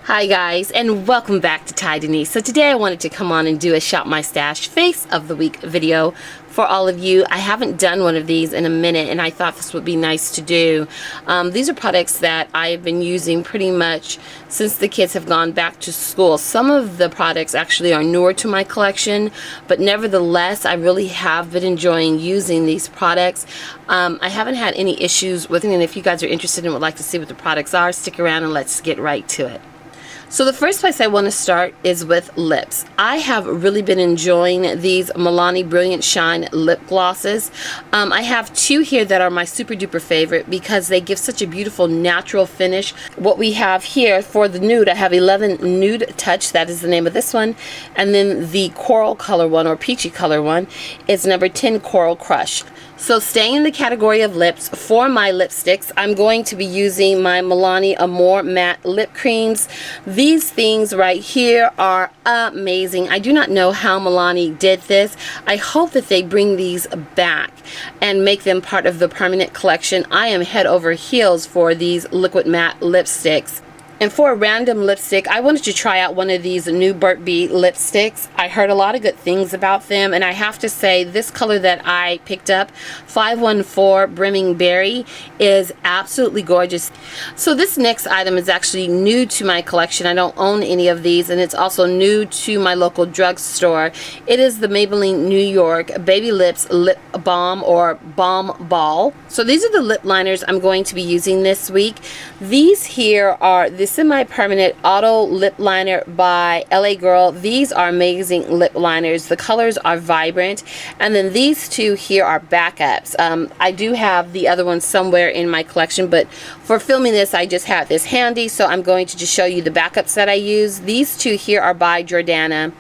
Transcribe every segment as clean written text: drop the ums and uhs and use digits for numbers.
Hi guys, and welcome back to Ty Denise. So today I wanted to come on and do a Shop My Stash Face of the Week video for all of you. I haven't done one of these in a minute, and I thought this would be nice to do. These are products that I've been using pretty much since the kids have gone back to school. Some of the products actually are newer to my collection, but nevertheless, I really have been enjoying using these products. I haven't had any issues with them, and if you guys are interested and would like to see what the products are, stick around and let's get right to it. So the first place I want to start is with lips. I have really been enjoying these Milani Brilliant Shine lip glosses. I have two here that are my super duper favorite because they give such a beautiful natural finish. What we have here for the nude, I have 11 Nude Touch, that is the name of this one, and then the coral color one, or peachy color one, is number 10 Coral Crush. So staying in the category of lips, for my lipsticks, I'm going to be using my Milani Amore Matte Lip Creams. These things right here are amazing. I do not know how Milani did this. I hope that they bring these back and make them part of the permanent collection. I am head over heels for these liquid matte lipsticks. And for a random lipstick, I wanted to try out one of these new Burt Bee lipsticks. I heard a lot of good things about them, and I have to say this color that I picked up, 514 Brimming Berry, is absolutely gorgeous. So this next item is actually new to my collection. I don't own any of these, and it's also new to my local drugstore. It is the Maybelline New York Baby Lips Lip Balm, or Balm Ball. So these are the lip liners I'm going to be using this week. These here are the Semi-Permanent Auto Lip Liner by LA Girl. These are amazing lip liners. The colors are vibrant. And then these two here are backups. I do have the other one somewhere in my collection, but for filming this, I just had this handy, so I'm going to just show you the backups that I use. These two here are by Jordana.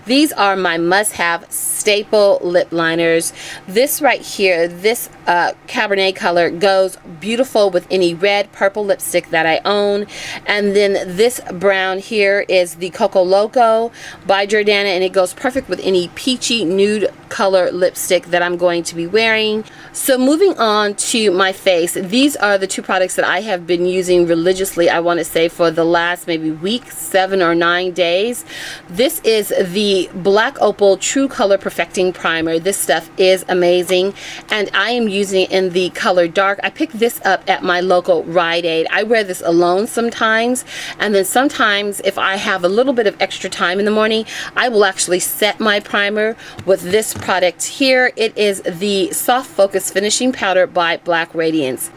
These are my must-have staple lip liners. This right here, this Cabernet color goes beautiful with any red, purple lipstick that I own. And then this brown here is the Coco Loco by Jordana, and it goes perfect with any peachy nude color lipstick that I'm going to be wearing. So moving on to my face, these are the two products that I have been using religiously, I want to say, for the last maybe week, 7 or 9 days. This is the Black Opal True Color Perfecting Primer. This stuff is amazing, and I am using it in the color dark. I picked this up at my local Rite Aid. I wear this alone sometimes, and then sometimes if I have a little bit of extra time in the morning, I will actually set my primer with this product here. It is the Soft Focus Finishing Powder by Black Radiance.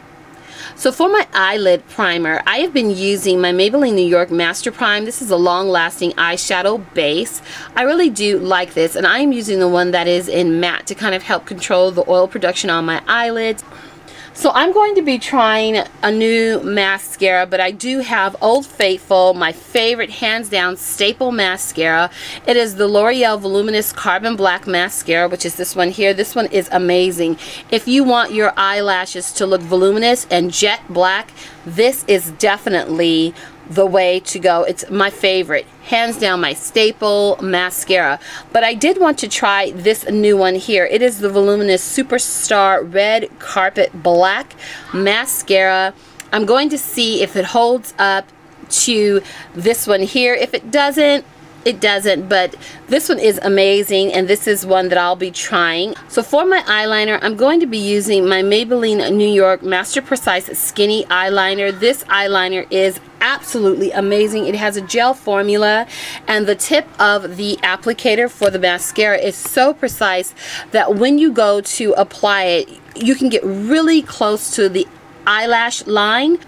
So for my eyelid primer, I have been using my Maybelline New York Master Prime. This is a long-lasting eyeshadow base. I really do like this, and I am using the one that is in matte to kind of help control the oil production on my eyelids. So I'm going to be trying a new mascara, but I do have Old Faithful, my favorite hands down staple mascara. It is the L'Oreal Voluminous Carbon Black Mascara, which is this one here. This one is amazing. If you want your eyelashes to look voluminous and jet black, this is definitely the way to go. It's my favorite, hands down my staple mascara. But I did want to try this new one here. It is the Voluminous Superstar Red Carpet Black Mascara. I'm going to see if it holds up to this one here. If it doesn't, it doesn't, but this one is amazing, and this is one that I'll be trying. So for my eyeliner, I'm going to be using my Maybelline New York Master Precise Skinny Eyeliner. This eyeliner is absolutely amazing. It has a gel formula, and the tip of the applicator for the mascara is so precise that when you go to apply it, you can get really close to the eyelash line.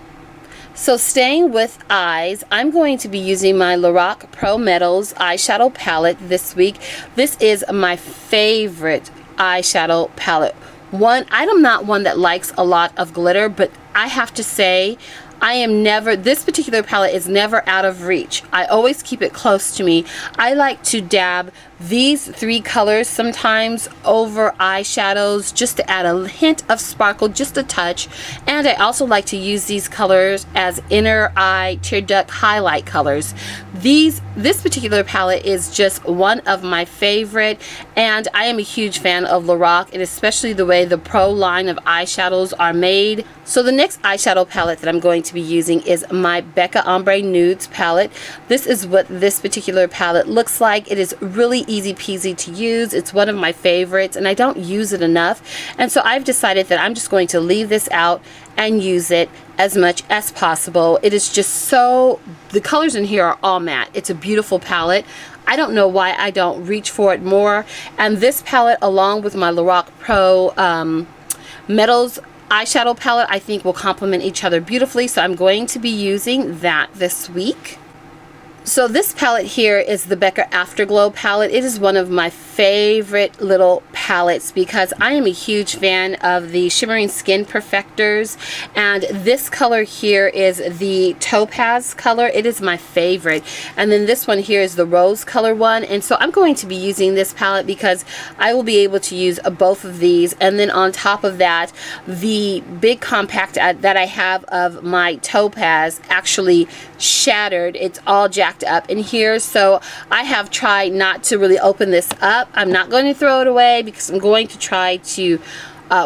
So staying with eyes, I'm going to be using my Lorac Pro Metals eyeshadow palette this week. This is my favorite eyeshadow palette. I'm not one that likes a lot of glitter, but I have to say, this particular palette is never out of reach. I always keep it close to me. I like to dab these 3 colors sometimes over eyeshadows just to add a hint of sparkle, just a touch. And I also like to use these colors as inner eye tear duct highlight colors. This particular palette is just one of my favorite, and I am a huge fan of Lorac, and especially the way the Pro line of eyeshadows are made. So the next eyeshadow palette that I'm going to be using is my Becca Ombre Nudes palette. This is what this particular palette looks like. It is really easy peasy to use. It's one of my favorites, and I don't use it enough. And so I've decided that I'm just going to leave this out and use it as much as possible. It is just so, the colors in here are all matte. It's a beautiful palette. I don't know why I don't reach for it more. And this palette, along with my Lorac Pro Metals eyeshadow palette, I think will complement each other beautifully. So I'm going to be using that this week. So this palette here is the Becca Afterglow palette. It is one of my favorite little palettes because I am a huge fan of the Shimmering Skin Perfectors, and this color here is the Topaz color. It is my favorite. And then this one here is the Rose color one, and so I'm going to be using this palette because I will be able to use both of these. And then on top of that, the big compact that I have of my Topaz actually shattered. It's all jacked up in here, so I have tried not to really open this up. I'm not going to throw it away because I'm going to try to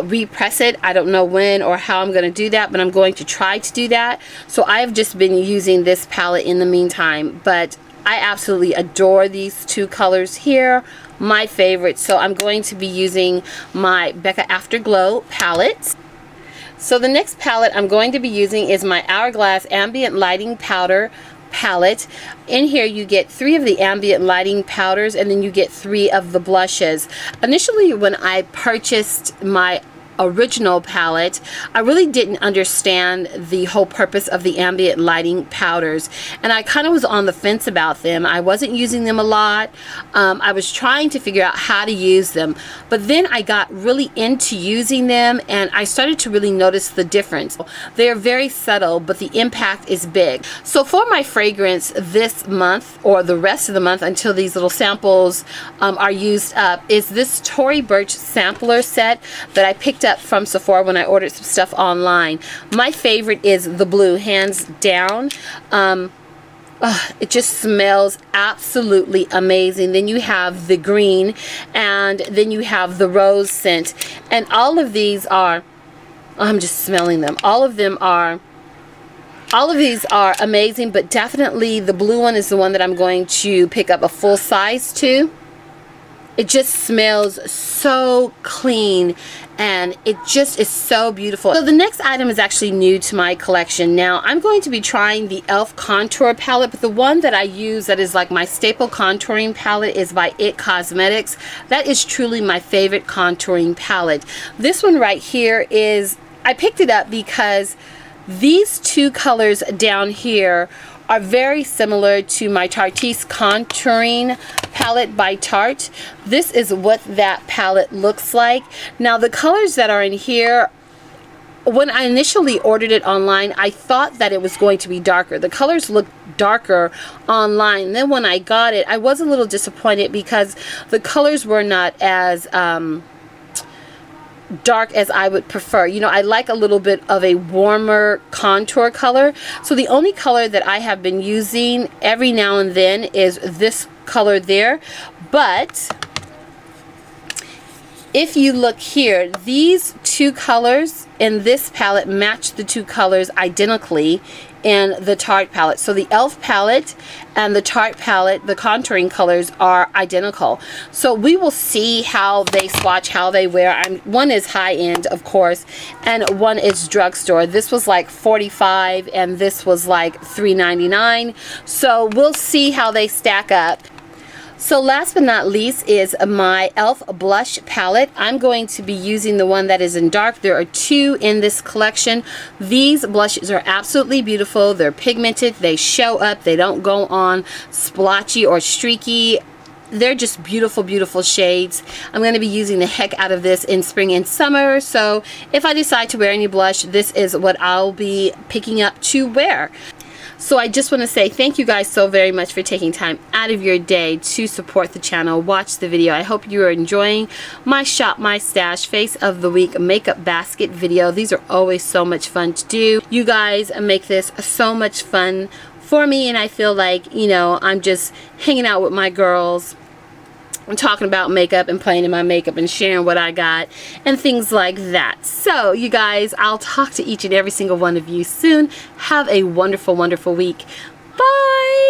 repress it. I don't know when or how I'm going to do that, but I'm going to try to do that. So I have just been using this palette in the meantime, but I absolutely adore these two colors here, my favorite. So I'm going to be using my Becca Afterglow palette. So the next palette I'm going to be using is my Hourglass Ambient Lighting Powder palette. In here you get 3 of the ambient lighting powders, and then you get 3 of the blushes. Initially, when I purchased my original palette, I really didn't understand the whole purpose of the ambient lighting powders, and I kind of was on the fence about them. I wasn't using them a lot. I was trying to figure out how to use them, but then I got really into using them, and I started to really notice the difference. They're very subtle, but the impact is big. So for my fragrance this month, or the rest of the month until these little samples are used up, is this Tory Burch sampler set that I picked up from Sephora when I ordered some stuff online. My favorite is the blue, hands down. It just smells absolutely amazing. Then you have the green, and then you have the rose scent, and all of these are, I'm just smelling them, all of these are amazing, but definitely the blue one is the one that I'm going to pick up a full size to. It just smells so clean, and it just is so beautiful. So the next item is actually new to my collection. Now I'm going to be trying the e.l.f. contour palette, but the one that I use that is like my staple contouring palette is by IT Cosmetics. That is truly my favorite contouring palette. This one right here is, I picked it up because these two colors down here are very similar to my Tarte's contouring palette by Tarte. This is what that palette looks like. Now the colors that are in here, when I initially ordered it online, I thought that it was going to be darker. The colors looked darker online. Then when I got it, I was a little disappointed because the colors were not as dark as I would prefer. You know, I like a little bit of a warmer contour color. So the only color that I have been using every now and then is this color there. But if you look here, these two colors in this palette match the two colors identically in the Tarte palette. So the e.l.f. palette and the Tarte palette, the contouring colors are identical. So we will see how they swatch, how they wear. One is high-end, of course, and one is drugstore. This was like $45 and this was like $3.99. So we'll see how they stack up. So last but not least is my e.l.f. blush palette. I'm going to be using the one that is in dark. There are 2 in this collection. These blushes are absolutely beautiful. They're pigmented. They show up. They don't go on splotchy or streaky. They're just beautiful, beautiful shades. I'm going to be using the heck out of this in spring and summer. So if I decide to wear any blush, this is what I'll be picking up to wear. So I just want to say thank you guys so very much for taking time out of your day to support the channel, watch the video. I hope you are enjoying my Shop My Stash Face of the Week makeup basket video. These are always so much fun to do. You guys make this so much fun for me, and I feel like, you know, I'm just hanging out with my girls, talking about makeup and playing in my makeup and sharing what I got and things like that. So you guys, I'll talk to each and every single one of you soon. Have a wonderful, wonderful week. Bye.